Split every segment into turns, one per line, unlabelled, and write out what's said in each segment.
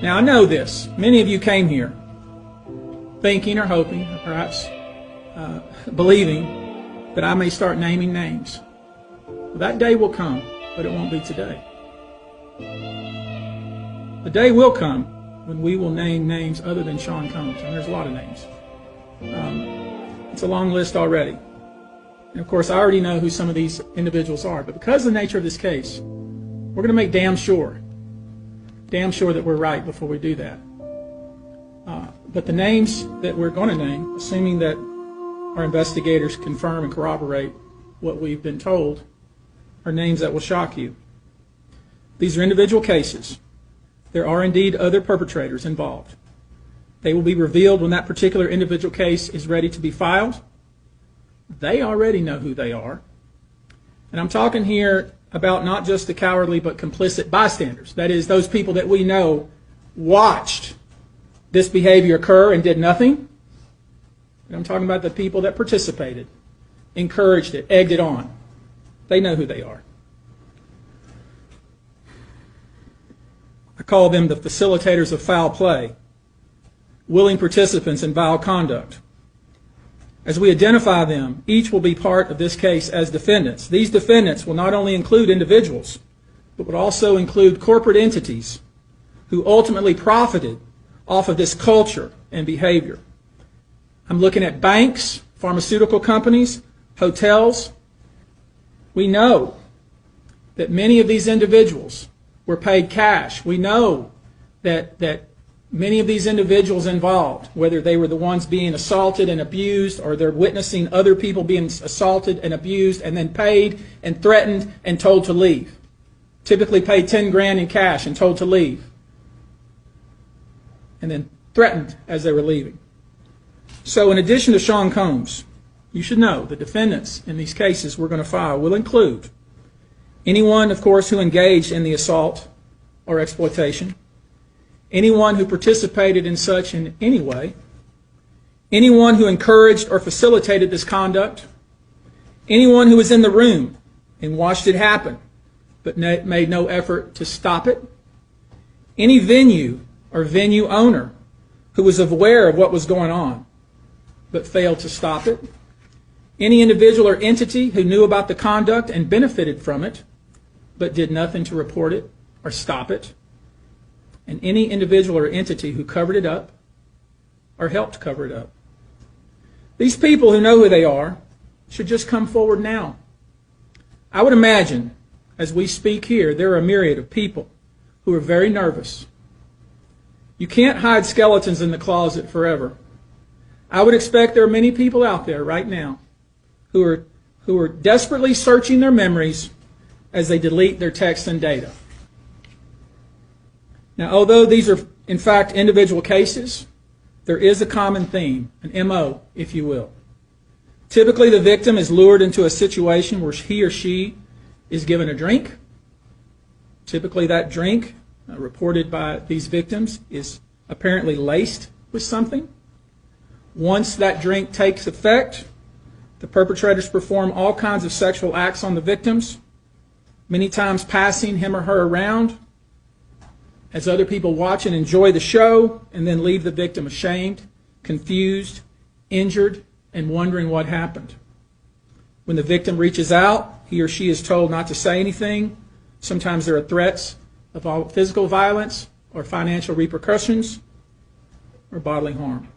Now I know this. Many of you came here thinking or hoping or perhaps believing that I may start naming names. Well, that day will come, but it won't be today. The day will come when we will name names other than Sean Combs, and there's a lot of names. It's a long list already. And of course, I already know who some of these individuals are, but because of the nature of this case, we're going to make damn sure that we're right before we do that. But the names that we're going to name, assuming that our investigators confirm and corroborate what we've been told, are names that will shock you. These are individual cases. There are indeed other perpetrators involved. They will be revealed when that particular individual case is ready to be filed. They already know who they are. And I'm talking here about not just the cowardly but complicit bystanders. That is, those people that we know watched this behavior occur and did nothing. And I'm talking about the people that participated, encouraged it, egged it on. They know who they are. I call them the facilitators of foul play, willing participants in vile conduct. As we identify them, each will be part of this case as defendants. These defendants will not only include individuals, but would also include corporate entities who ultimately profited off of this culture and behavior. I'm looking at banks, pharmaceutical companies, hotels. We know that many of these individuals were paid cash. We know that many of these individuals involved, whether they were the ones being assaulted and abused or they're witnessing other people being assaulted and abused and then paid and threatened and told to leave. Typically paid 10 grand in cash and told to leave. And then threatened as they were leaving. So in addition to Sean Combs, you should know the defendants in these cases we're going to file will include anyone, of course, who engaged in the assault or exploitation, anyone who participated in such in any way, anyone who encouraged or facilitated this conduct, anyone who was in the room and watched it happen but made no effort to stop it, any venue or venue owner who was aware of what was going on but failed to stop it, any individual or entity who knew about the conduct and benefited from it but did nothing to report it or stop it, and any individual or entity who covered it up or helped cover it up. These people who know who they are should just come forward now. I would imagine, as we speak here, there are a myriad of people who are very nervous. You can't hide skeletons in the closet forever. I would expect there are many people out there right now who are desperately searching their memories as they delete their texts and data. Now, although these are, in fact, individual cases, there is a common theme, an MO, if you will. Typically, the victim is lured into a situation where he or she is given a drink. Typically, that drink, reported by these victims, is apparently laced with something. Once that drink takes effect, the perpetrators perform all kinds of sexual acts on the victims, many times passing him or her around as other people watch and enjoy the show, and then leave the victim ashamed, confused, injured, and wondering what happened. When the victim reaches out, he or she is told not to say anything. Sometimes there are threats of physical violence or financial repercussions or bodily harm.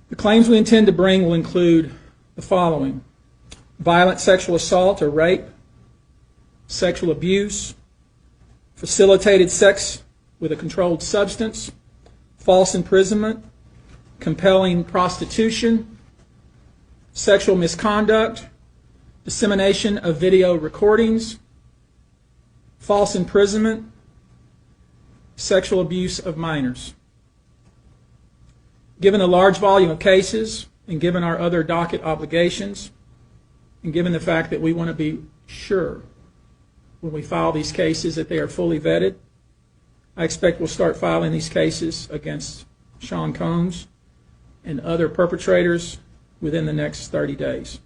The claims we intend to bring will include the following: violent sexual assault or rape, sexual abuse, facilitated sex with a controlled substance, false imprisonment, compelling prostitution, sexual misconduct, dissemination of video recordings, false imprisonment, sexual abuse of minors. Given a large volume of cases, and given our other docket obligations, and given the fact that we want to be sure when we file these cases that they are fully vetted, I expect we'll start filing these cases against Sean Combs and other perpetrators within the next 30 days.